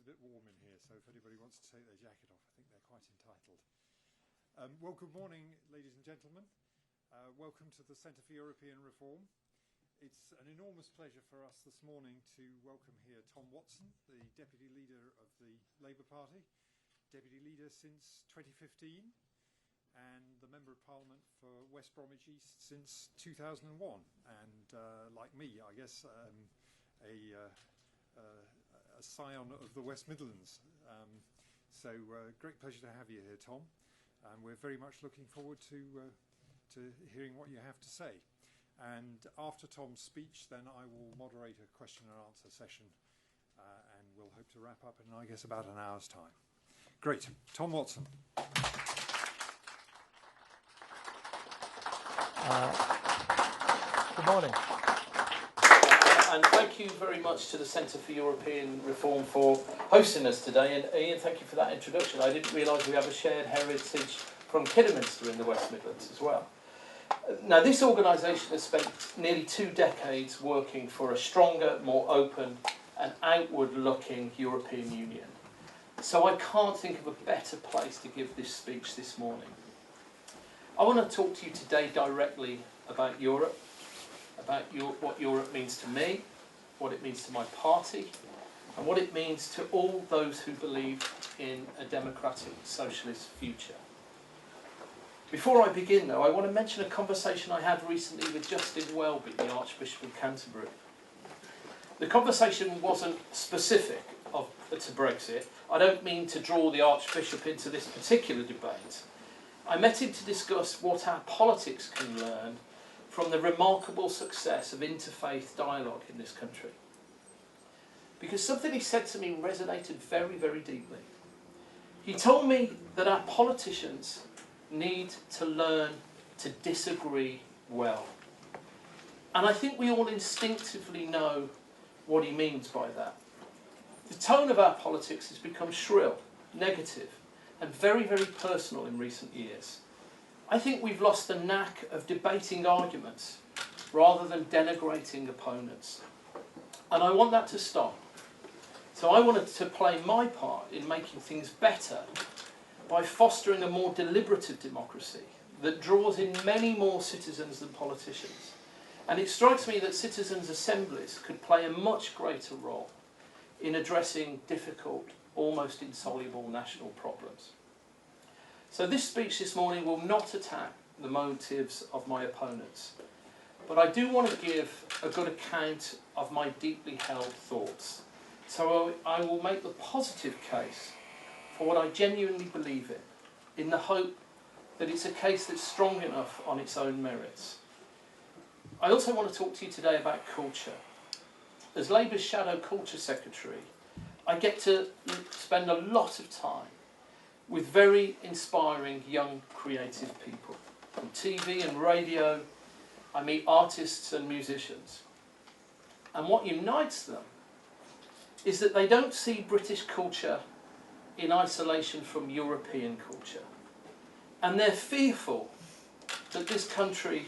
a bit warm in here, so if anybody wants to take their jacket off, I think they're quite entitled. Well, good morning, ladies and gentlemen. Welcome to the Centre for European Reform. It's an enormous pleasure for us this morning to welcome here Tom Watson, the Deputy Leader of the Labour Party, Deputy Leader since 2015, and the Member of Parliament for West Bromwich East since 2001, and like me, I guess, a scion of the West Midlands. So great pleasure to have you here, Tom. And we're very much looking forward to hearing what you have to say. And after Tom's speech, then I will moderate a question and answer session, and we'll hope to wrap up in, I guess, about an hour's time. Great. Tom Watson. Good morning. And thank you very much to the Centre for European Reform for hosting us today. And Ian, thank you for that introduction. I didn't realise we have a shared heritage from Kidderminster in the West Midlands as well. Now, this organisation has spent nearly 2 decades working for a stronger, more open and outward-looking European Union. So I can't think of a better place to give this speech this morning. I want to talk to you today directly about Europe, about what Europe means to me, what it means to my party, and what it means to all those who believe in a democratic socialist future. Before I begin, though, I want to mention a conversation I had recently with Justin Welby, the Archbishop of Canterbury. The conversation wasn't specific to Brexit. I don't mean to draw the Archbishop into this particular debate. I met him to discuss what our politics can learn from the remarkable success of interfaith dialogue in this country. Because something he said to me resonated very, very deeply. He told me that our politicians need to learn to disagree well. And I think we all instinctively know what he means by that. The tone of our politics has become shrill, negative, and very, very personal in recent years. I think we've lost the knack of debating arguments rather than denigrating opponents. And I want that to stop. So I wanted to play my part in making things better by fostering a more deliberative democracy that draws in many more citizens than politicians. And it strikes me that citizens' assemblies could play a much greater role in addressing difficult, almost insoluble national problems. So this speech this morning will not attack the motives of my opponents, but I do want to give a good account of my deeply held thoughts. So I will make the positive case for what I genuinely believe in the hope that it's a case that's strong enough on its own merits. I also want to talk to you today about culture. As Labour's Shadow Culture Secretary, I get to spend a lot of time with very inspiring young creative people. On TV and radio, I meet artists and musicians. And what unites them is that they don't see British culture in isolation from European culture. And they're fearful that this country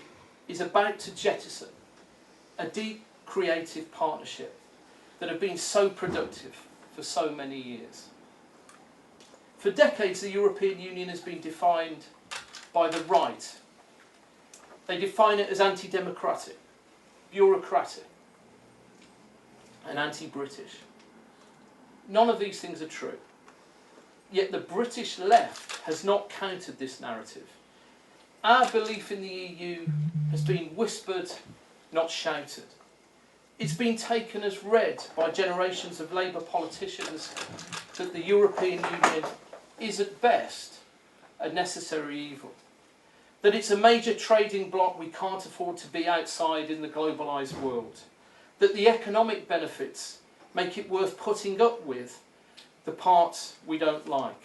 is about to jettison a deep creative partnership that have been so productive for so many years. For decades, the European Union has been defined by the right. They define it as anti-democratic, bureaucratic, and anti-British. None of these things are true. Yet the British left has not countered this narrative. Our belief in the EU has been whispered, not shouted. It's been taken as read by generations of Labour politicians that the European Union is at best a necessary evil. That it's a major trading bloc we can't afford to be outside in the globalised world. That the economic benefits make it worth putting up with the parts we don't like.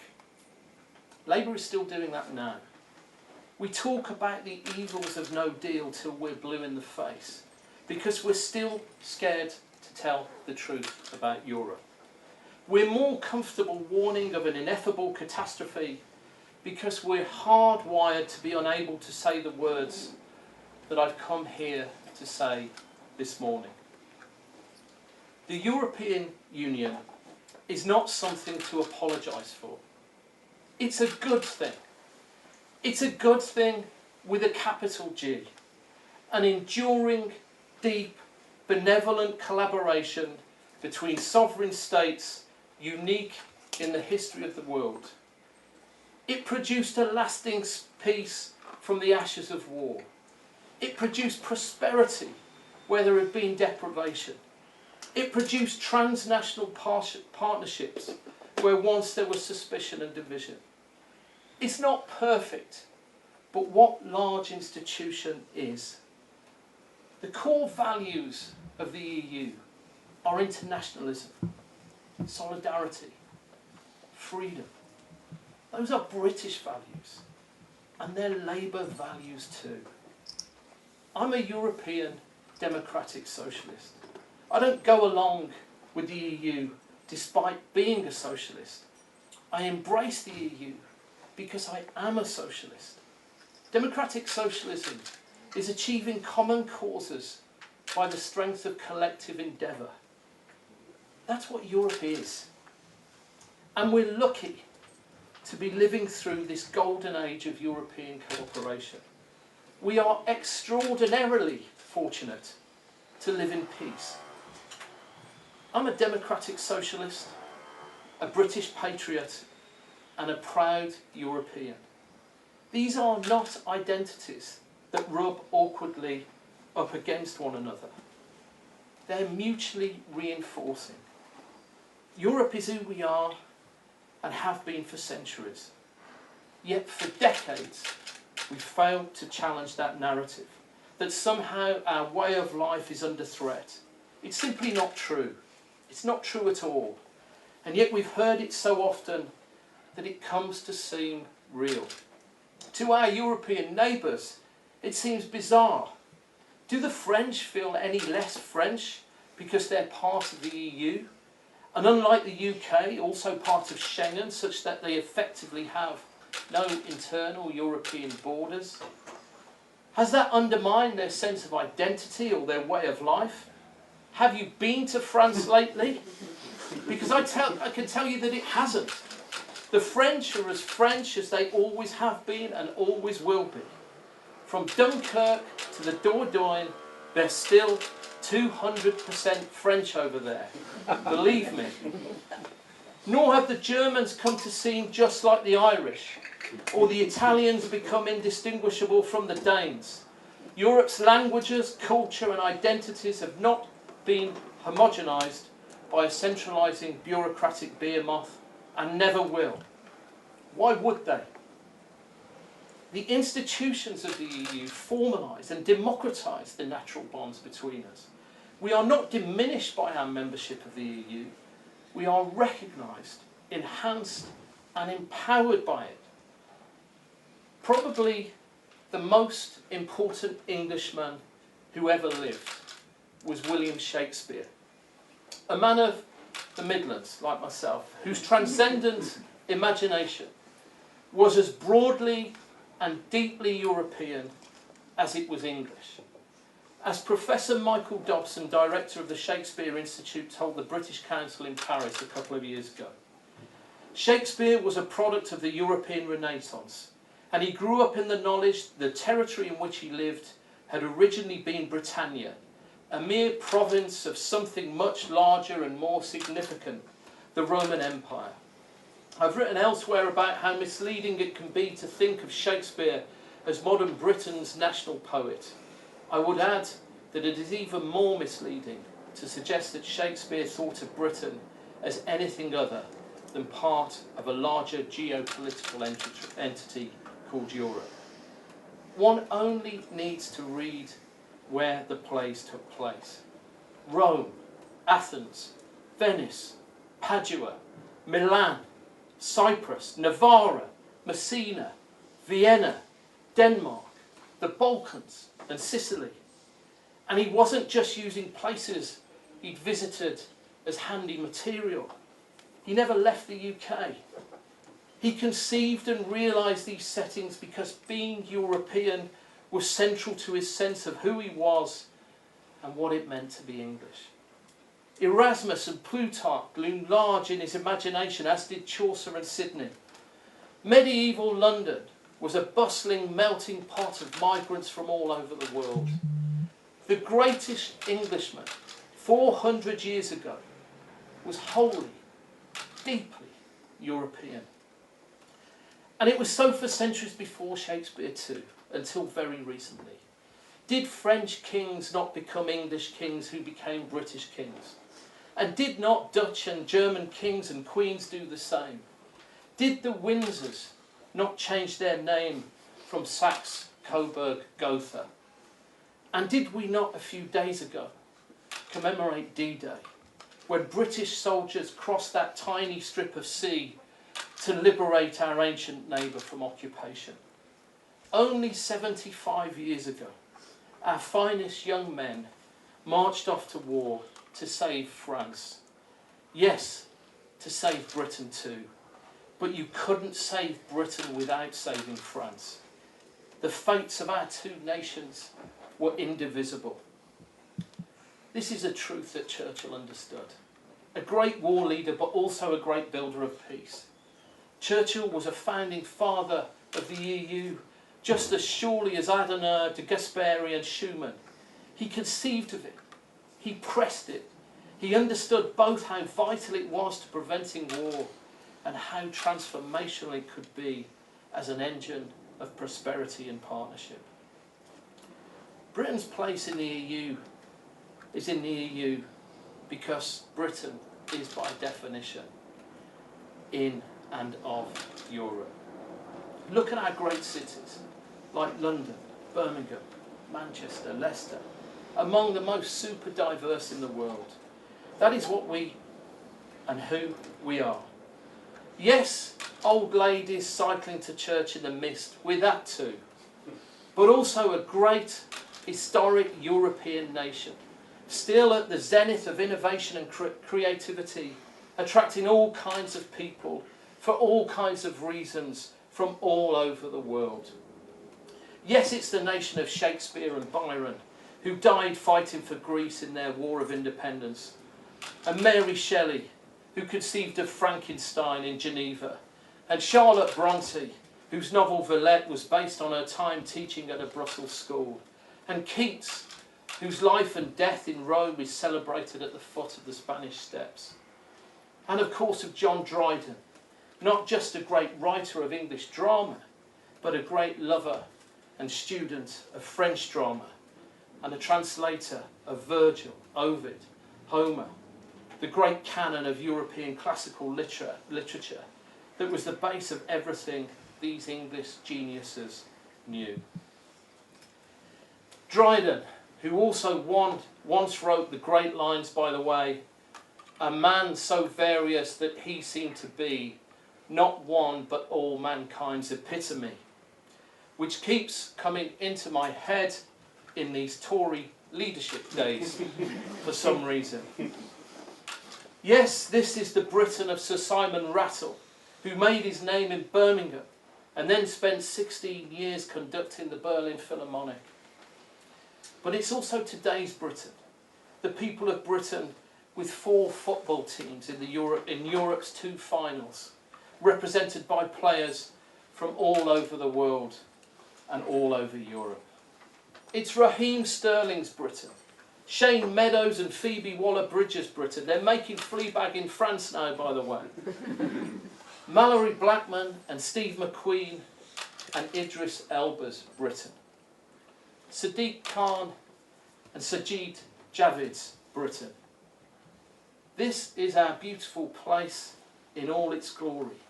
Labour is still doing that now. We talk about the evils of no deal till we're blue in the face, because we're still scared to tell the truth about Europe. We're more comfortable warning of an ineffable catastrophe because we're hardwired to be unable to say the words that I've come here to say this morning. The European Union is not something to apologise for. It's a good thing. It's a good thing with a capital G. An enduring, deep, benevolent collaboration between sovereign states unique in the history of the world. It produced a lasting peace from the ashes of war. It produced prosperity where there had been deprivation. It produced transnational partnerships where once there was suspicion and division. It's not perfect, but what large institution is? The core values of the EU are internationalism, solidarity, freedom. Those are British values, and they're Labour values too. I'm a European democratic socialist. I don't go along with the EU despite being a socialist. I embrace the EU because I am a socialist. Democratic socialism is achieving common causes by the strength of collective endeavour. That's what Europe is. And we're lucky to be living through this golden age of European cooperation. We are extraordinarily fortunate to live in peace. I'm a democratic socialist, a British patriot, and a proud European. These are not identities that rub awkwardly up against one another. They're mutually reinforcing. Europe is who we are and have been for centuries. Yet for decades, we've failed to challenge that narrative, that somehow our way of life is under threat. It's simply not true. It's not true at all. And yet we've heard it so often that it comes to seem real. To our European neighbours, it seems bizarre. Do the French feel any less French because they're part of the EU? And unlike the UK, also part of Schengen, such that they effectively have no internal European borders? Has that undermined their sense of identity or their way of life? Have you been to France lately? Because I can tell you that it hasn't. The French are as French as they always have been and always will be. From Dunkirk to the Dordogne, they're still 200% French over there. Believe me. Nor have the Germans come to seem just like the Irish, or the Italians become indistinguishable from the Danes. Europe's languages, culture and identities have not been homogenised by a centralising bureaucratic behemoth, and never will. Why would they? The institutions of the EU formalise and democratise the natural bonds between us. We are not diminished by our membership of the EU. We are recognised, enhanced and empowered by it. Probably the most important Englishman who ever lived was William Shakespeare. A man of the Midlands, like myself, whose transcendent imagination was as broadly and deeply European as it was English. As Professor Michael Dobson, director of the Shakespeare Institute, told the British Council in Paris a couple of years ago, Shakespeare was a product of the European Renaissance, and he grew up in the knowledge the territory in which he lived had originally been Britannia, a mere province of something much larger and more significant, the Roman Empire. I've written elsewhere about how misleading it can be to think of Shakespeare as modern Britain's national poet. I would add that it is even more misleading to suggest that Shakespeare thought of Britain as anything other than part of a larger geopolitical entity called Europe. One only needs to read where the plays took place. Rome, Athens, Venice, Padua, Milan, Cyprus, Navarra, Messina, Vienna, Denmark, the Balkans and Sicily. And he wasn't just using places he'd visited as handy material. He never left the UK. He conceived and realised these settings because being European was central to his sense of who he was and what it meant to be English. Erasmus and Plutarch loomed large in his imagination, as did Chaucer and Sidney. Medieval London was a bustling melting pot of migrants from all over the world. The greatest Englishman 400 years ago was wholly, deeply European. And it was so for centuries before Shakespeare too, until very recently. Did French kings not become English kings who became British kings? And did not Dutch and German kings and queens do the same? Did the Windsors not change their name from Saxe, Coburg, Gotha? And did we not a few days ago commemorate D-Day, when British soldiers crossed that tiny strip of sea to liberate our ancient neighbour from occupation? Only 75 years ago, our finest young men marched off to war to save France. Yes, to save Britain too. But you couldn't save Britain without saving France. The fates of our two nations were indivisible. This is a truth that Churchill understood. A great war leader, but also a great builder of peace. Churchill was a founding father of the EU, just as surely as Adenauer, de Gasperi and Schumann. He conceived of it. He pressed it. He understood both how vital it was to preventing war and how transformational it could be as an engine of prosperity and partnership. Britain's place in the EU is in the EU because Britain is by definition in and of Europe. Look at our great cities like London, Birmingham, Manchester, Leicester, among the most super diverse in the world. That is what we and who we are. Yes, old ladies cycling to church in the mist, we're that too. But also a great historic European nation, still at the zenith of innovation and creativity, attracting all kinds of people for all kinds of reasons from all over the world. Yes, it's the nation of Shakespeare and Byron, who died fighting for Greece in their War of Independence, and Mary Shelley, who conceived of Frankenstein in Geneva, and Charlotte Bronte, whose novel Villette was based on her time teaching at a Brussels school, and Keats, whose life and death in Rome is celebrated at the foot of the Spanish Steps. And of course of John Dryden, not just a great writer of English drama, but a great lover and student of French drama, and a translator of Virgil, Ovid, Homer, the great canon of European classical literature that was the base of everything these English geniuses knew. Dryden, who also once wrote the great lines, by the way, a man so various that he seemed to be not one but all mankind's epitome, which keeps coming into my head in these Tory leadership days for some reason. Yes, this is the Britain of Sir Simon Rattle, who made his name in Birmingham and then spent 16 years conducting the Berlin Philharmonic. But it's also today's Britain, the people of Britain with 4 football teams in Europe's 2 finals, represented by players from all over the world and all over Europe. It's Raheem Sterling's Britain, Shane Meadows and Phoebe Waller-Bridge's Britain. They're making Fleabag in France now, by the way. Mallory Blackman and Steve McQueen and Idris Elba's Britain. Sadiq Khan and Sajid Javid's Britain. This is our beautiful place in all its glory.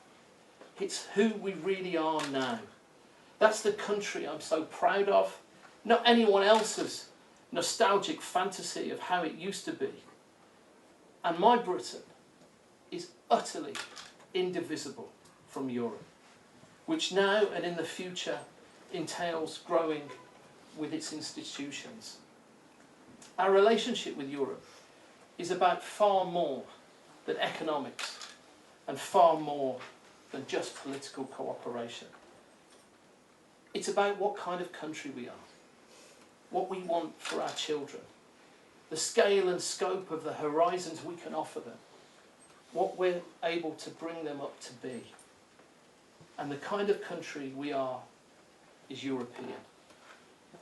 It's who we really are now. That's the country I'm so proud of, not anyone else's nostalgic fantasy of how it used to be. And my Britain is utterly indivisible from Europe, which now and in the future entails growing with its institutions. Our relationship with Europe is about far more than economics and far more than just political cooperation. It's about what kind of country we are, what we want for our children, the scale and scope of the horizons we can offer them, what we're able to bring them up to be, and the kind of country we are is European.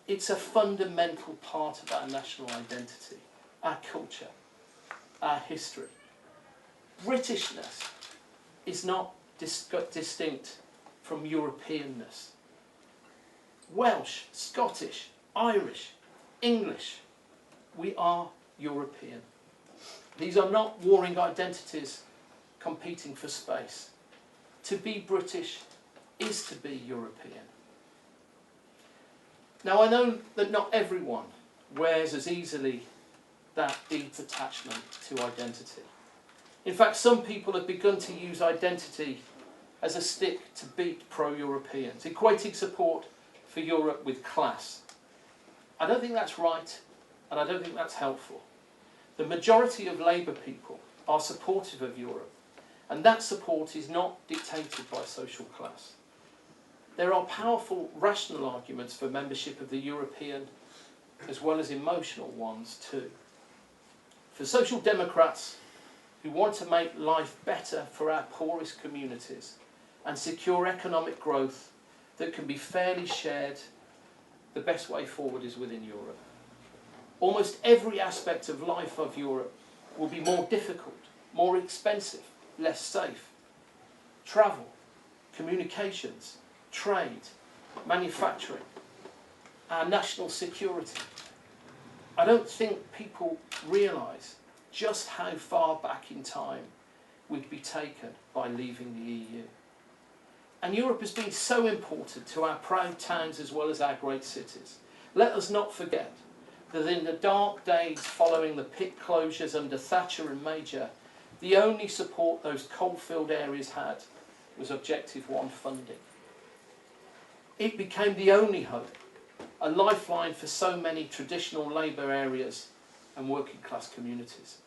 It's a fundamental part of our national identity, our culture, our history. Britishness is not distinct from Europeanness. Welsh, Scottish, Irish, English, we are European. These are not warring identities competing for space. To be British is to be European. Now I know that not everyone wears as easily that deep attachment to identity. In fact, some people have begun to use identity as a stick to beat pro-Europeans, equating support for Europe with class. I don't think that's right, and I don't think that's helpful. The majority of Labour people are supportive of Europe, and that support is not dictated by social class. There are powerful rational arguments for membership of the European, as well as emotional ones too. For social democrats who want to make life better for our poorest communities and secure economic growth that can be fairly shared, the best way forward is within Europe. Almost every aspect of life of Europe will be more difficult, more expensive, less safe. Travel, communications, trade, manufacturing, our national security. I don't think people realise just how far back in time we'd be taken by leaving the EU. And Europe has been so important to our proud towns as well as our great cities. Let us not forget that in the dark days following the pit closures under Thatcher and Major, the only support those coal-filled areas had was Objective 1 funding. It became the only hope, a lifeline for so many traditional Labour areas and working class communities.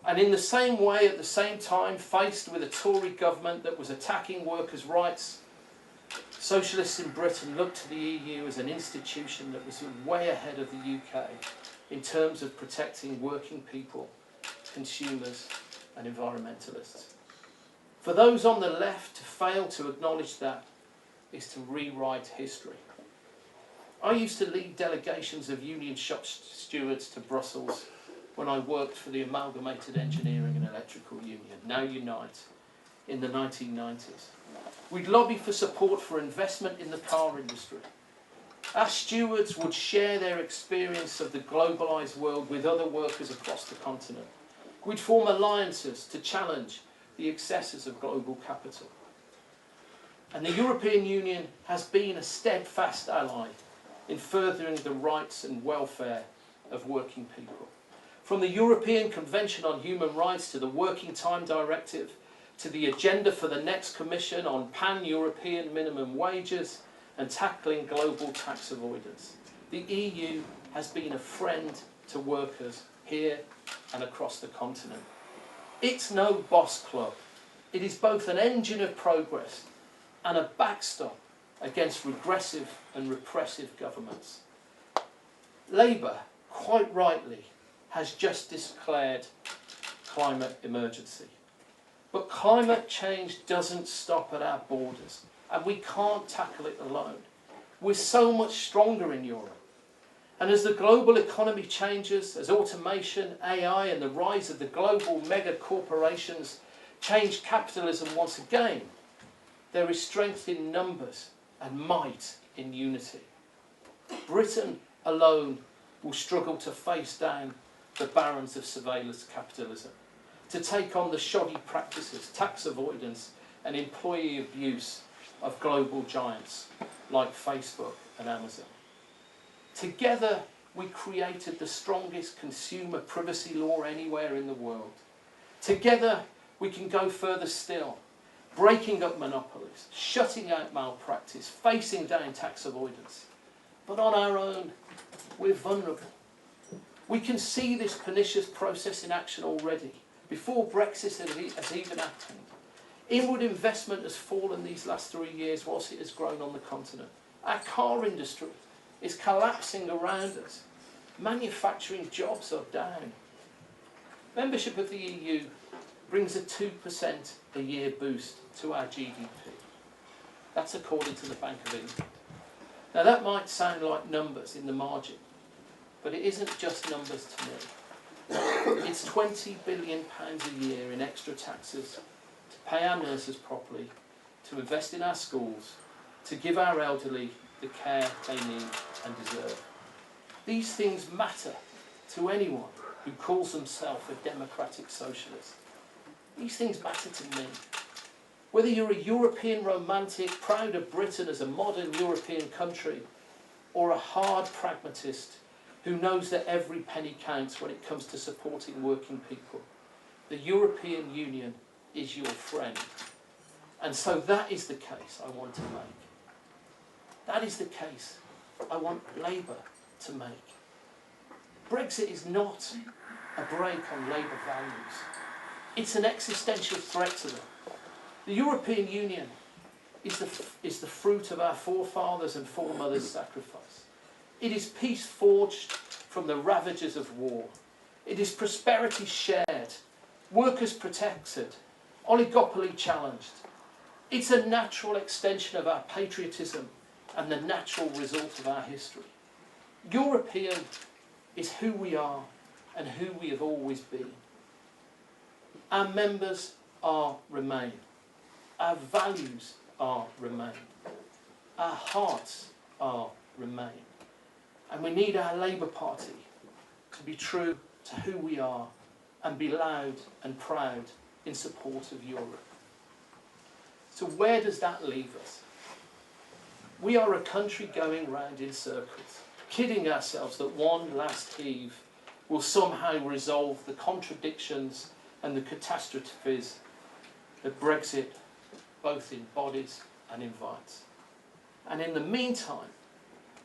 And in the same way, at the same time, faced with a Tory government that was attacking workers' rights, socialists in Britain looked to the EU as an institution that was way ahead of the UK in terms of protecting working people, consumers and environmentalists. For those on the left to fail to acknowledge that is to rewrite history. I used to lead delegations of union shop stewards to Brussels when I worked for the Amalgamated Engineering and Electrical Union, now Unite, in the 1990s. We'd lobby for support for investment in the car industry. Our stewards would share their experience of the globalised world with other workers across the continent. We'd form alliances to challenge the excesses of global capital. And the European Union has been a steadfast ally in furthering the rights and welfare of working people. From the European Convention on Human Rights to the Working Time Directive, to the agenda for the next Commission on pan-European minimum wages and tackling global tax avoidance, the EU has been a friend to workers here and across the continent. It's no boss club. It is both an engine of progress and a backstop against regressive and repressive governments. Labour, quite rightly, has just declared climate emergency. But climate change doesn't stop at our borders, and we can't tackle it alone. We're so much stronger in Europe. And as the global economy changes, as automation, AI and the rise of the global mega corporations change capitalism once again, there is strength in numbers and might in unity. Britain alone will struggle to face down the barons of surveillance capitalism, to take on the shoddy practices, tax avoidance and employee abuse of global giants like Facebook and Amazon. Together we created the strongest consumer privacy law anywhere in the world. Together we can go further still, breaking up monopolies, shutting out malpractice, facing down tax avoidance. But on our own, we're vulnerable. We can see this pernicious process in action already, before Brexit has even happened. Inward investment has fallen these last 3 years whilst it has grown on the continent. Our car industry is collapsing around us. Manufacturing jobs are down. Membership of the EU brings a 2% a year boost to our GDP. That's according to the Bank of England. Now that might sound like numbers in the margin, but it isn't just numbers to me. It's £20 billion a year in extra taxes to pay our nurses properly, to invest in our schools, to give our elderly the care they need and deserve. These things matter to anyone who calls themselves a democratic socialist. These things matter to me. Whether you're a European romantic, proud of Britain as a modern European country, or a hard pragmatist who knows that every penny counts when it comes to supporting working people, the European Union is your friend. And so that is the case I want to make. That is the case I want Labour to make. Brexit is not a break on Labour values. It's an existential threat to them. The European Union is the fruit of our forefathers and foremothers' sacrifice. It is peace forged from the ravages of war. It is prosperity shared, workers protected, oligopoly challenged. It's a natural extension of our patriotism and the natural result of our history. European is who we are and who we have always been. Our members are Remain. Our values are Remain. Our hearts are Remain. And we need our Labour Party to be true to who we are and be loud and proud in support of Europe. So where does that leave us? We are a country going round in circles, kidding ourselves that one last heave will somehow resolve the contradictions and the catastrophes that Brexit both embodies and invites. And in the meantime,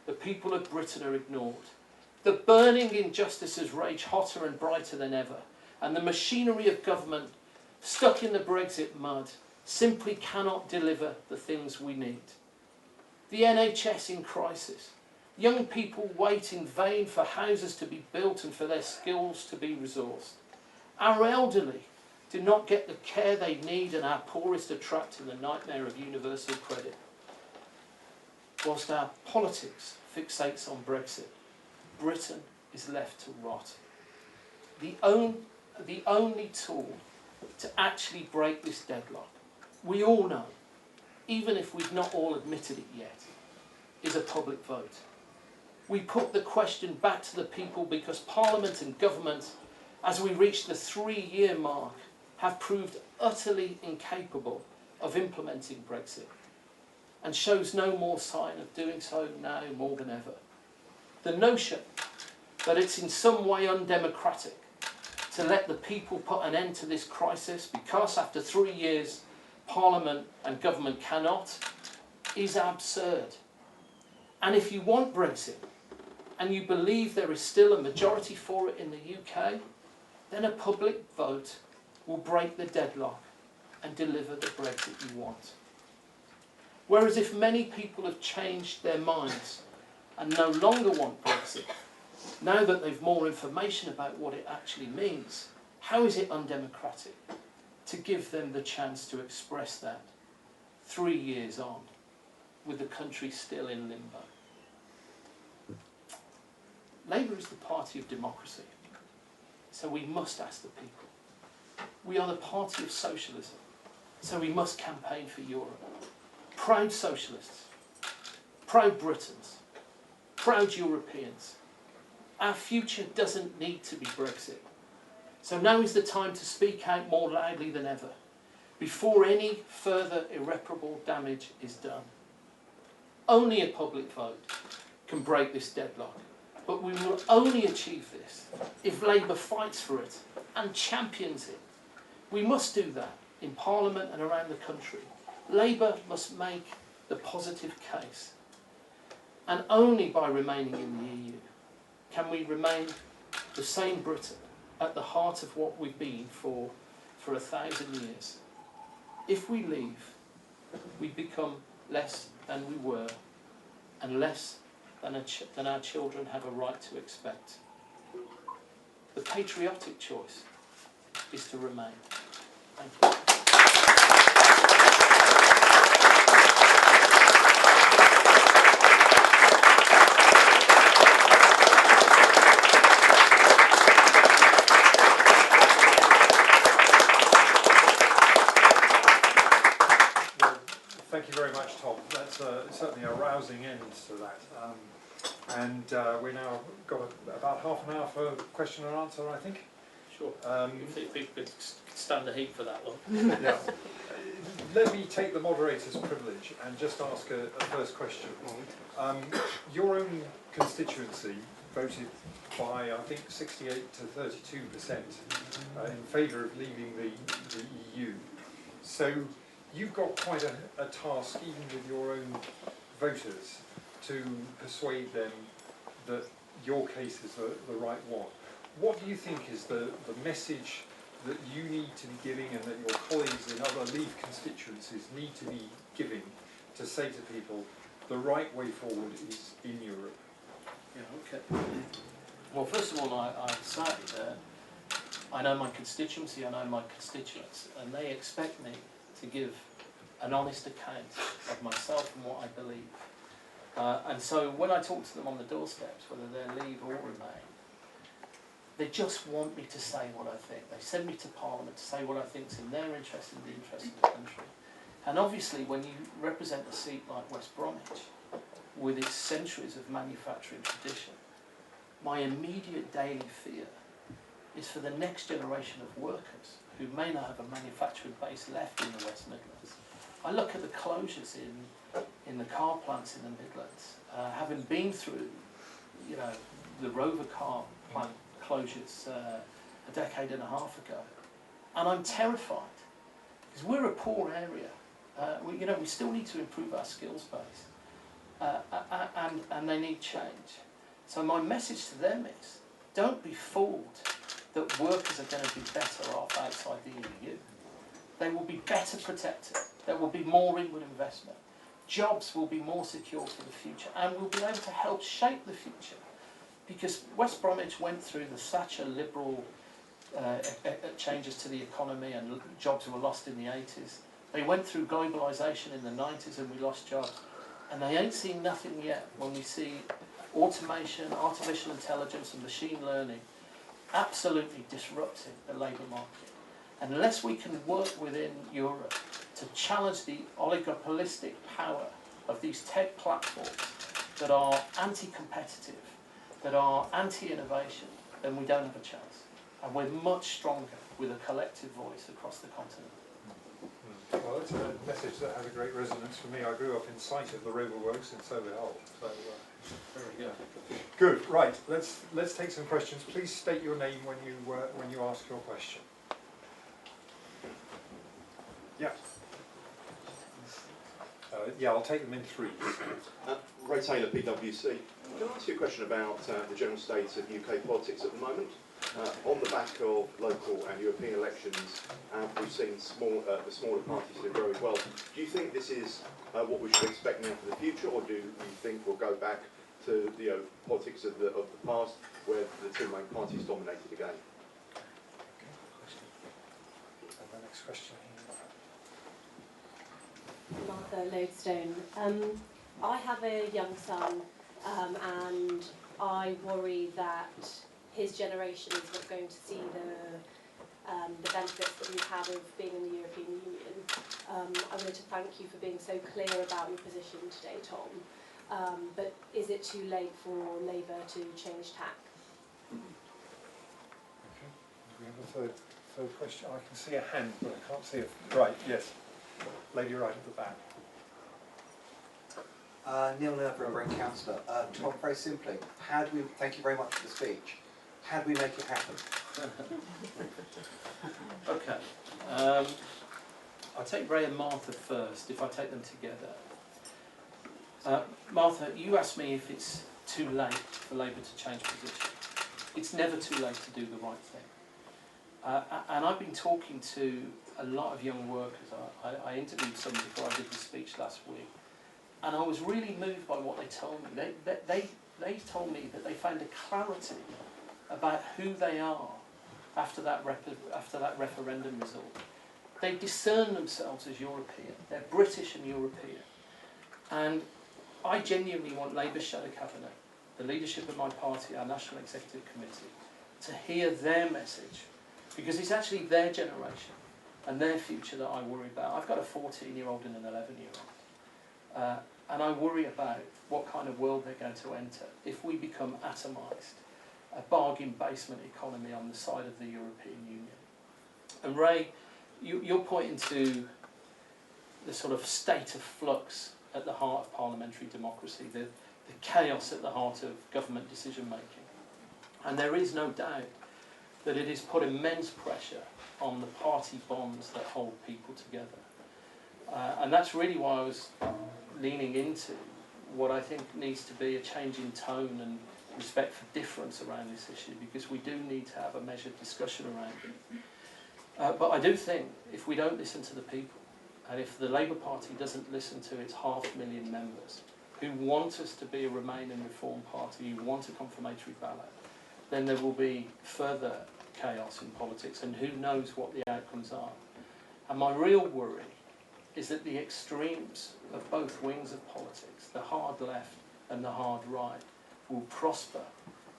the people of Britain are ignored. The burning injustices rage hotter and brighter than ever, and the machinery of government stuck in the Brexit mud simply cannot deliver the things we need. The NHS in crisis. Young people wait in vain for houses to be built and for their skills to be resourced. Our elderly do not get the care they need, and our poorest are trapped in the nightmare of universal credit. Whilst our politics fixates on Brexit, Britain is left to rot. The only tool to actually break this deadlock, we all know, even if we've not all admitted it yet, is a public vote. We put the question back to the people because Parliament and government, as we reach the 3-year mark, have proved utterly incapable of implementing Brexit, and shows no more sign of doing so now more than ever. The notion that it's in some way undemocratic to let the people put an end to this crisis because after 3 years Parliament and government cannot is absurd. And if you want Brexit and you believe there is still a majority for it in the UK, then a public vote will break the deadlock and deliver the Brexit you want. Whereas if many people have changed their minds and no longer want Brexit, now that they've more information about what it actually means, how is it undemocratic to give them the chance to express that 3 years on, with the country still in limbo? Labour is the party of democracy, so we must ask the people. We are the party of socialism, so we must campaign for Europe. Proud socialists, proud Britons, proud Europeans. Our future doesn't need to be Brexit. So now is the time to speak out more loudly than ever, before any further irreparable damage is done. Only a public vote can break this deadlock, but we will only achieve this if Labour fights for it and champions it. We must do that in Parliament and around the country. Labour must make the positive case. And only by remaining in the EU can we remain the same Britain at the heart of what we've been for 1,000 years. If we leave, we become less than we were and less than our children have a right to expect. The patriotic choice is to remain. Thank you. Thank you very much, Tom. That's certainly a rousing end to that. We now got about half an hour for question and answer, I think. Sure. If people could stand a heap for that one. Yeah. Let me take the moderator's privilege and just ask a first question. Your own constituency voted by, I think, 68 to 32% in favour of leaving the EU. So you've got quite a task, even with your own voters, to persuade them that your case is the right one. What do you think is the message that you need to be giving and that your colleagues in other Leave constituencies need to be giving to say to people the right way forward is in Europe? Yeah, okay. Well, first of all, I'd say I know my constituency, I know my constituents, and they expect me to give an honest account of myself and what I believe. And so when I talk to them on the doorsteps, whether they leave or remain, they just want me to say what I think. They send me to Parliament to say what I think is in their interest and the interest of the country. And obviously when you represent a seat like West Bromwich, with its centuries of manufacturing tradition, my immediate daily fear is for the next generation of workers who may not have a manufacturing base left in the West Midlands. I look at the closures in the car plants in the Midlands, having been through, you know, the Rover car plant closures a decade and a half ago, and I'm terrified because we're a poor area. We still need to improve our skills base, and they need change. So my message to them is: don't be fooled that workers are going to be better off outside the EU. They will be better protected. There will be more inward investment. Jobs will be more secure for the future, and we'll be able to help shape the future. Because West Bromwich went through the Thatcher liberal changes to the economy, and jobs were lost in the 80s. They went through globalisation in the 90s, and we lost jobs. And they ain't seen nothing yet when we see automation, artificial intelligence and machine learning absolutely disrupting the labour market. Unless we can work within Europe to challenge the oligopolistic power of these tech platforms that are anti-competitive, that are anti-innovation, then we don't have a chance. And we're much stronger with a collective voice across the continent. Well, it's a message that has a great resonance for me. I grew up in sight of the Rover Works in Solihull. So, there we go. Good. Right. Let's take some questions. Please state your name when you ask your question. Yeah. Yeah, I'll take them in threes. Ray Taylor, PwC. Can I ask you a question about the general state of UK politics at the moment? On the back of local and European elections, we've seen the smaller parties do very well. Do you think this is what we should expect now for the future, or do you think we'll go back to the politics of the past, where the two main parties dominated again? And the next question. Martha Lodestone. I have a young son, and I worry that his generation is not going to see the benefits that we've had of being in the European Union. I wanted to thank you for being so clear about your position today, Tom. But is it too late for Labour to change tack? Okay. Do we have a third question? I can see a hand, but I can't see it. Right, yes. Lady right at the back. Neil Nerver, Brent Councillor. Tom, very simply, thank you very much for the speech. How do we make it happen? Okay. I'll take Ray and Martha first, if I take them together. Martha, you asked me if it's too late for Labour to change position. It's never too late to do the right thing. And I've been talking to a lot of young workers. I interviewed some before I did the speech last week, and I was really moved by what they told me. They told me that they found a clarity about who they are after that referendum result. They discern themselves as European. They're British and European. And I genuinely want Labour's shadow cabinet, the leadership of my party, our National Executive Committee, to hear their message, because it's actually their generation and their future that I worry about. I've got a 14-year-old and an 11-year-old. And I worry about what kind of world they're going to enter if we become atomised, a bargain basement economy on the side of the European Union. And Ray, you're pointing to the sort of state of flux at the heart of parliamentary democracy, the chaos at the heart of government decision making. And there is no doubt that it has put immense pressure on the party bonds that hold people together. And that's really why I was leaning into what I think needs to be a change in tone and respect for difference around this issue, because we do need to have a measured discussion around it. But I do think if we don't listen to the people, and if the Labour Party doesn't listen to its 500,000 members who want us to be a Remain and Reform party, who want a confirmatory ballot, then there will be further chaos in politics, and who knows what the outcomes are. And my real worry is that the extremes of both wings of politics, the hard left and the hard right, will prosper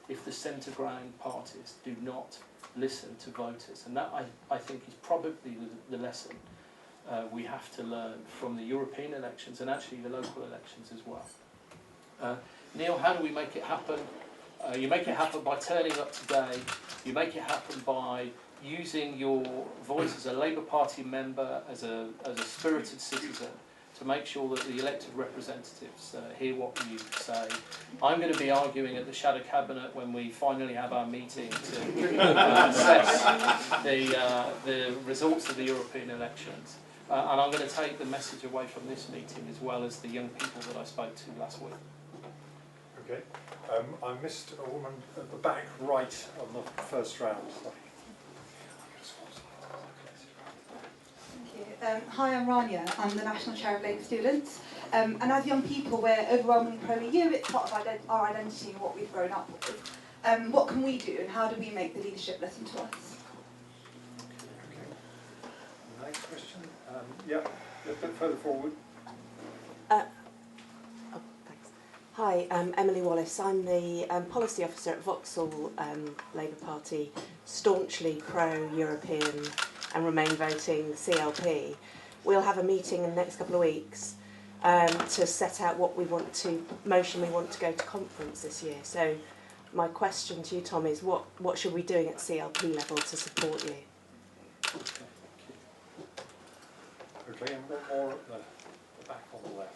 if the centre ground parties do not listen to voters. And that, I think, is probably the lesson we have to learn from the European elections and actually the local elections as well. Neil, how do we make it happen? You make it happen by turning up today. You make it happen by using your voice as a Labour Party member, as a spirited citizen, to make sure that the elected representatives hear what you say. I'm going to be arguing at the Shadow Cabinet when we finally have our meeting to assess the results of the European elections. And I'm going to take the message away from this meeting as well as the young people that I spoke to last week. Okay. I missed a woman at the back right on the first round. Thank you. Hi, I'm Rania. I'm the National Chair of Labour Students. And as young people, we're overwhelmingly pro-EU. It's part of our identity and what we've grown up with. What can we do, and how do we make the leadership listen to us? Okay. Next question. Yeah, a bit further forward. Hi, I'm Emily Wallace. I'm the policy officer at Vauxhall Labour Party, staunchly pro-European and Remain voting CLP. We'll have a meeting in the next couple of weeks to set out what we want to, motion we want to go to conference this year. So my question to you, Tom, is what should we be doing at CLP level to support you? Okay, and one more at the back on the left.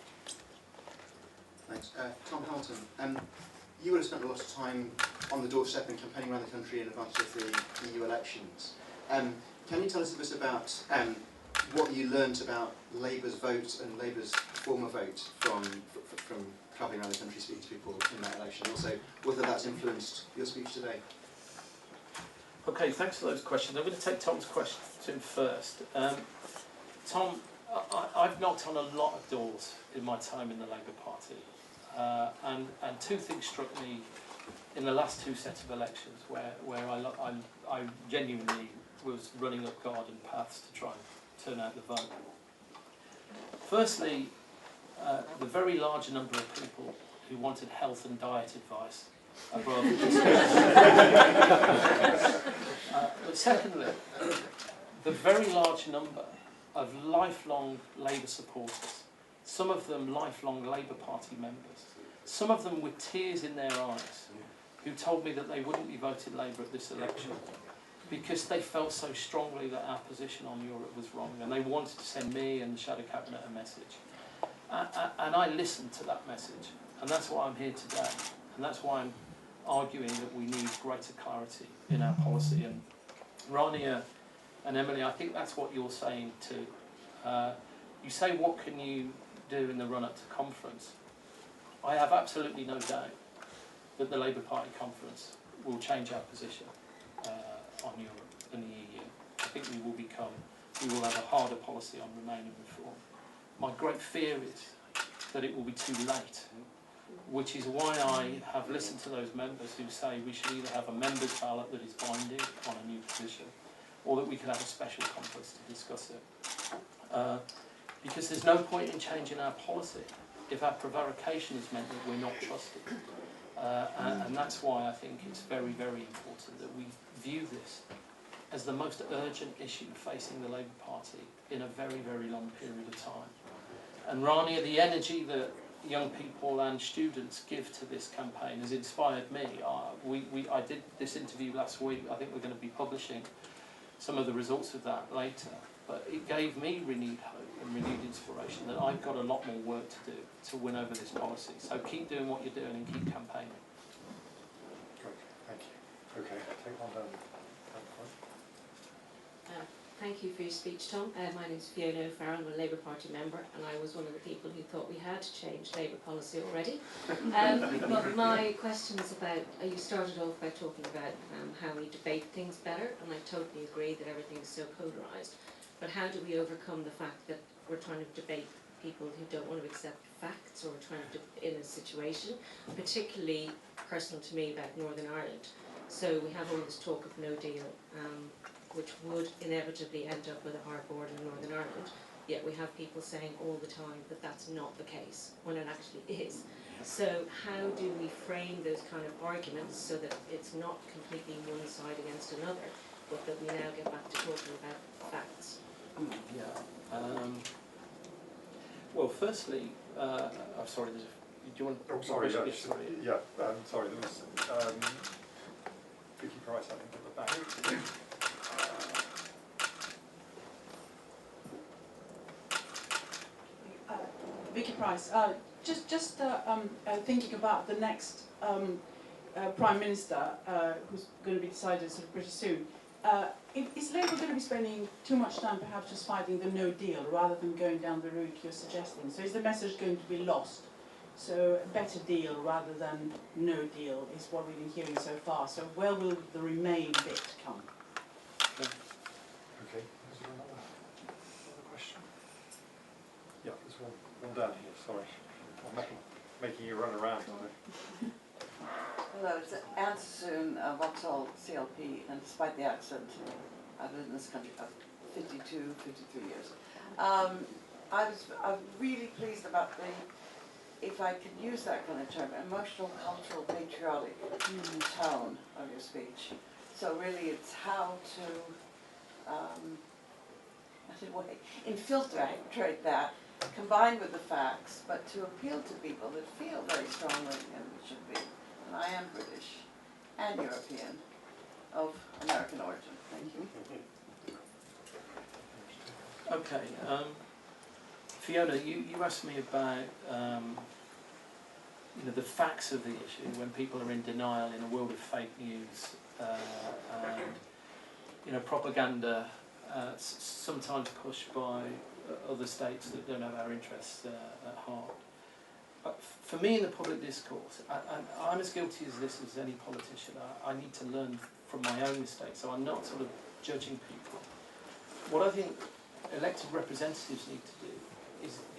Thanks. Tom Hamilton, you would have spent a lot of time on the doorstep and campaigning around the country in advance of the EU elections. Can you tell us a bit about what you learnt about Labour's vote and Labour's former vote from travelling around the country speaking to people in that election, and also whether that's influenced your speech today? Okay, thanks for those questions. I'm going to take Tom's question first. Tom, I've knocked on a lot of doors in my time in the Labour Party, and two things struck me in the last two sets of elections where I genuinely was running up garden paths to try and turn out the vote. Firstly, the very large number of people who wanted health and diet advice above. But secondly, the very large number of lifelong Labour supporters, some of them lifelong Labour Party members, some of them with tears in their eyes, who told me that they wouldn't be voting Labour at this election because they felt so strongly that our position on Europe was wrong, and they wanted to send me and the Shadow Cabinet a message. And I listened to that message, and that's why I'm here today, and that's why I'm arguing that we need greater clarity in our policy. And Rania and Emily, I think that's what you're saying too. You say, what can you do in the run-up to conference? I have absolutely no doubt that the Labour Party conference will change our position on Europe and the EU. I think we will have a harder policy on Remain and Reform. My great fear is that it will be too late which is why I have listened to those members who say we should either have a members' ballot that is binding on a new position, or that we could have a special conference to discuss it. Because there's no point in changing our policy if our prevarication is meant that we're not trusted. And that's why I think it's very, very important that we view this as the most urgent issue facing the Labour Party in a very, very long period of time. And Rania, the energy that young people and students give to this campaign has inspired me. I did this interview last week. I think we're going to be publishing some of the results of that later. But it gave me renewed hope and renewed inspiration that I've got a lot more work to do to win over this policy. So keep doing what you're doing and keep campaigning. Great, thank you. Okay, take one down. Thank you for your speech, Tom. My name is Fiona O'Farrell. I'm a Labour Party member, and I was one of the people who thought we had changed Labour policy already. But my question is about, you started off by talking about how we debate things better, and I totally agree that everything is so polarised. But how do we overcome the fact that we're trying to debate people who don't want to accept facts, or trying to, in a situation, particularly personal to me, about Northern Ireland? So we have all this talk of no deal, which would inevitably end up with a hard border in Northern Ireland, yet we have people saying all the time that that's not the case, when it actually is. So how do we frame those kind of arguments so that it's not completely one side against another, but that we now get back to talking about facts? Yeah. Well, firstly, I'm sorry, do you want to... Oh, sorry, sorry. Yeah, sorry, there was Vicky Price, I think, at the back. Vicky Price, just thinking about the next Prime Minister, who's going to be decided sort of pretty soon. Is Labour going to be spending too much time perhaps just fighting the no deal rather than going down the route you're suggesting? So is the message going to be lost? So a better deal rather than no deal is what we've been hearing so far. So where will the remain bit come? Okay, is there another question? Yeah, there's one down here, sorry. I'm making you run around, aren't I? Hello, it's Anne Sassoon, Vauxhall CLP, and despite the accent, I've lived in this country for 53 years. I'm really pleased about the, if I could use that kind of term, emotional, cultural, patriotic tone of your speech. So really it's how to, in a way, infiltrate that, combined with the facts, but to appeal to people that feel very strongly, and it should be, and I am British and European, of American origin. Thank you. Okay, Fiona, you asked me about the facts of the issue when people are in denial in a world of fake news and propaganda sometimes pushed by other states that don't have our interests at heart. But for me in the public discourse, I'm as guilty as this as any politician. I need to learn from my own mistakes, so I'm not sort of judging people. What I think elected representatives need to do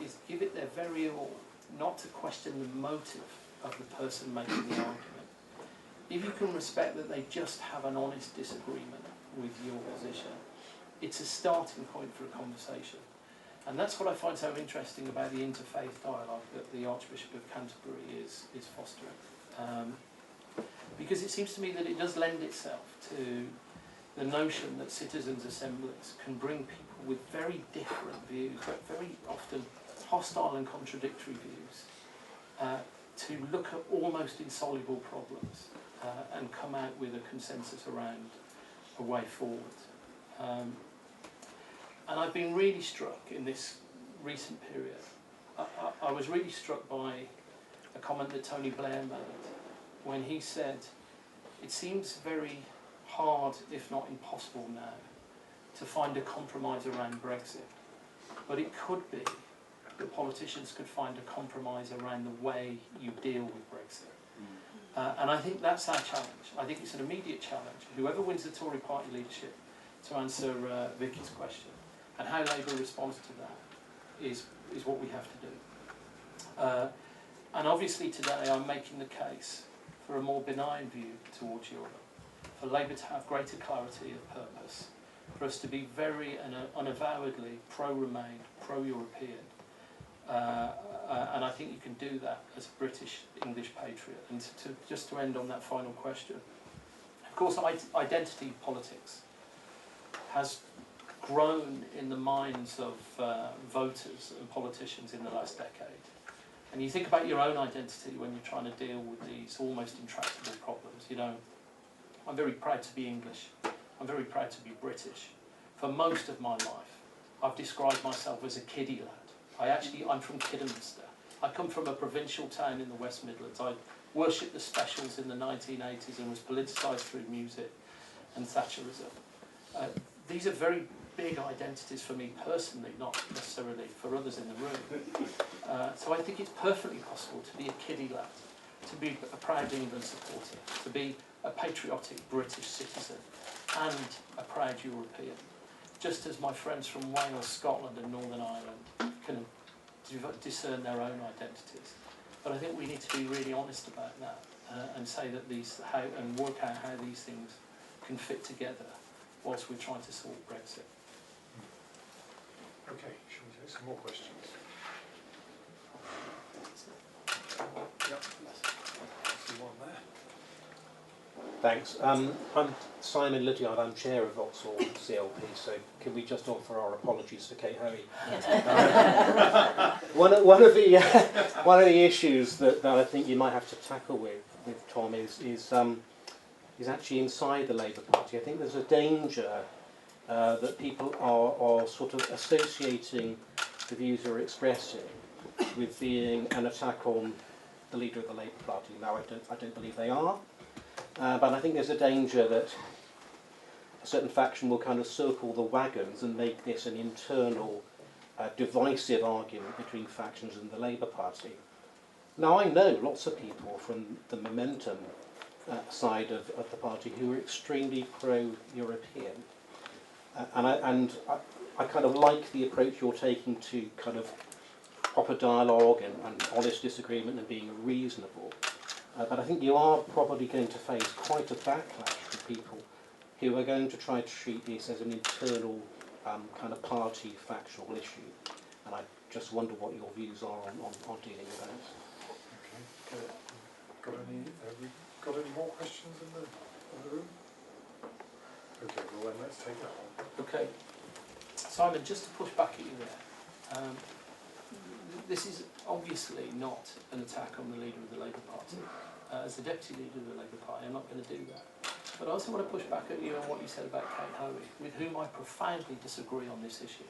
is give it their very all, not to question the motive of the person making the argument. If you can respect that they just have an honest disagreement with your position, it's a starting point for a conversation. And that's what I find so interesting about the interfaith dialogue that the Archbishop of Canterbury is fostering. Because it seems to me that it does lend itself to the notion that citizens' assemblies can bring people with very different views, but very often hostile and contradictory views, to look at almost insoluble problems and come out with a consensus around a way forward. And I've been really struck in this recent period. I was really struck by a comment that Tony Blair made when he said, it seems very hard, if not impossible now, to find a compromise around Brexit. But it could be that politicians could find a compromise around the way you deal with Brexit. And I think that's our challenge. I think it's an immediate challenge. Whoever wins the Tory party leadership, to answer Vicky's question, and how Labour responds to that is what we have to do. And obviously today I'm making the case for a more benign view towards Europe, for Labour to have greater clarity of purpose, for us to be very and unavowedly pro-Remain, pro-European. And I think you can do that as a British English patriot. And just to end on that final question, of course identity politics has grown in the minds of voters and politicians in the last decade. And you think about your own identity when you're trying to deal with these almost intractable problems. You know, I'm very proud to be English. I'm very proud to be British. For most of my life, I've described myself as a kiddie lad. I'm from Kidderminster. I come from a provincial town in the West Midlands. I worshipped the specials in the 1980s and was politicised through music and Thatcherism. These are very big identities for me personally, not necessarily for others in the room. So I think it's perfectly possible to be a kiddie lad, to be a proud England supporter, to be a patriotic British citizen and a proud European, just as my friends from Wales, Scotland and Northern Ireland can discern their own identities. But I think we need to be really honest about that and say that and work out how these things can fit together whilst we're trying to sort Brexit. Okay, shall we take some more questions? Yep. See one there. Thanks. I'm Simon Lydiard, I'm chair of Vauxhall CLP, so can we just offer our apologies for Kate Hoey? One of the issues that I think you might have to tackle with Tom is actually inside the Labour Party. I think there's a danger that people are sort of associating the views they're expressing with being an attack on the leader of the Labour Party. Now, I don't believe they are. But I think there's a danger that a certain faction will kind of circle the wagons and make this an internal divisive argument between factions in the Labour Party. Now I know lots of people from the Momentum side of the party who are extremely pro-European. And I kind of like the approach you're taking to kind of proper dialogue and honest disagreement and being reasonable. But I think you are probably going to face quite a backlash from people who are going to try to treat this as an internal kind of party factional issue. And I just wonder what your views are on dealing with that. Okay. Have we got any more questions in the room? Okay, well then let's take that one. Okay. Simon, just to push back at you there. This is obviously not an attack on the leader of the Labour Party. As the deputy leader of the Labour Party, I'm not going to do that. But I also want to push back at you on what you said about Kate Hoey, with whom I profoundly disagree on this issue.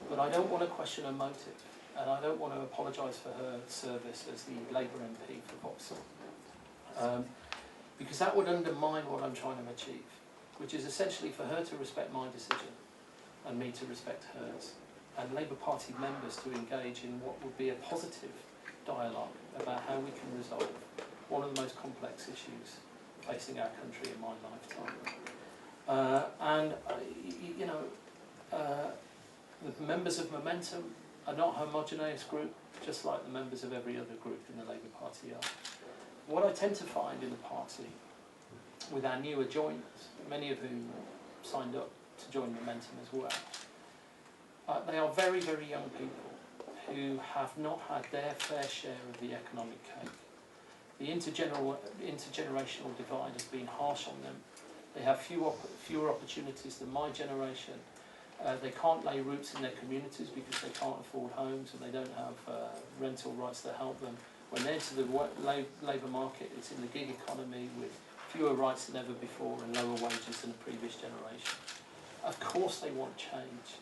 But I don't want to question her motive, and I don't want to apologise for her service as the Labour MP for Vauxhall. Because that would undermine what I'm trying to achieve, which is essentially for her to respect my decision and me to respect hers, and Labour Party members to engage in what would be a positive dialogue about how we can resolve one of the most complex issues facing our country in my lifetime. The members of Momentum are not a homogeneous group, just like the members of every other group in the Labour Party are. What I tend to find in the party, with our newer joiners, many of whom signed up to join Momentum as well, they are very, very young people who have not had their fair share of the economic cake. The intergenerational divide has been harsh on them. They have fewer opportunities than my generation. They can't lay roots in their communities because they can't afford homes and they don't have rental rights to help them. When they enter the labour market, it's in the gig economy with fewer rights than ever before and lower wages than the previous generation. Of course they want change.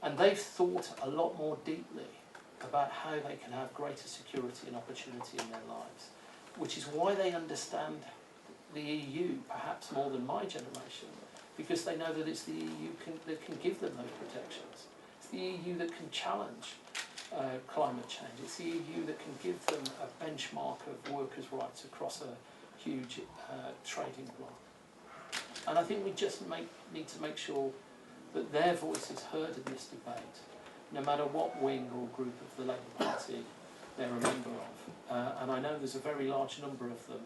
And they've thought a lot more deeply about how they can have greater security and opportunity in their lives, which is why they understand the EU perhaps more than my generation, because they know that it's the EU that can give them those protections. It's the EU that can challenge climate change. It's the EU that can give them a benchmark of workers' rights across a huge trading bloc. And I think we just need to make sure that their voice is heard in this debate, no matter what wing or group of the Labour Party they're a member of. And I know there's a very large number of them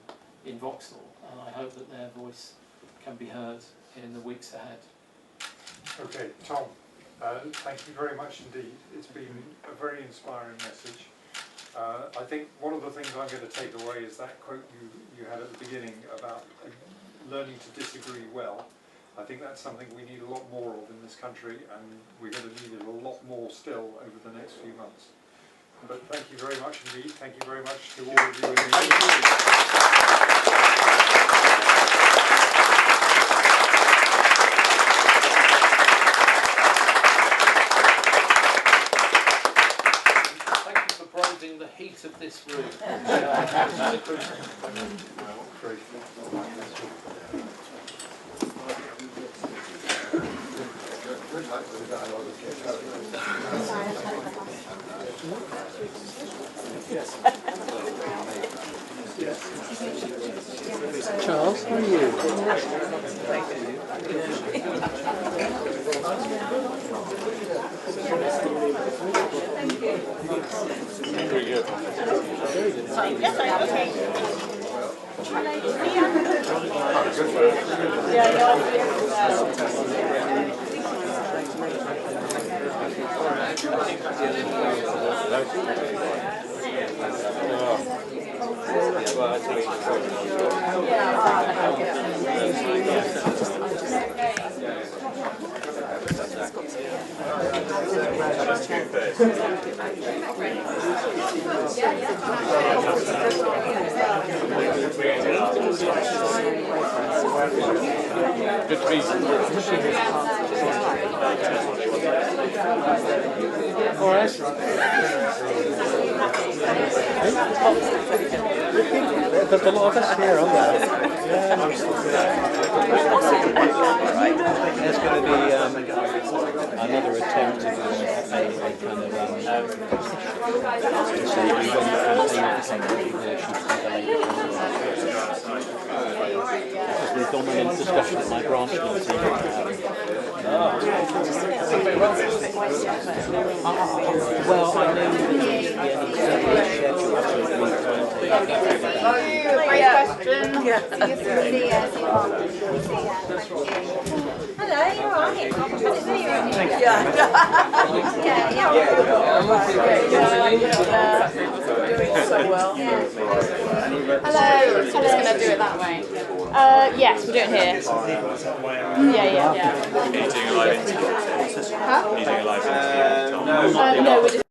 in Vauxhall, and I hope that their voice can be heard in the weeks ahead. Okay, Tom, thank you very much indeed. It's been a very inspiring message. I think one of the things I'm going to take away is that quote you had at the beginning about learning to disagree well. I think that's something we need a lot more of in this country, and we're going to need it a lot more still over the next few months. But thank you very much indeed. Thank you very much to all of you in the The heat of this room. Charles, how are you? Very good. Good reason. All right. There's a lot of us here, aren't there? Yeah. There's going to be another attempt to do a kind of to say we won't campaign for This is the dominant discussion that my branch team well, I know that the schedule Great question. Hello, you're alright. Doing so well. Hello. I'm just going to do it that way. Yes, we'll do it here. Yeah. Are you doing a live interview? Huh? Are you doing a live interview? No, we're just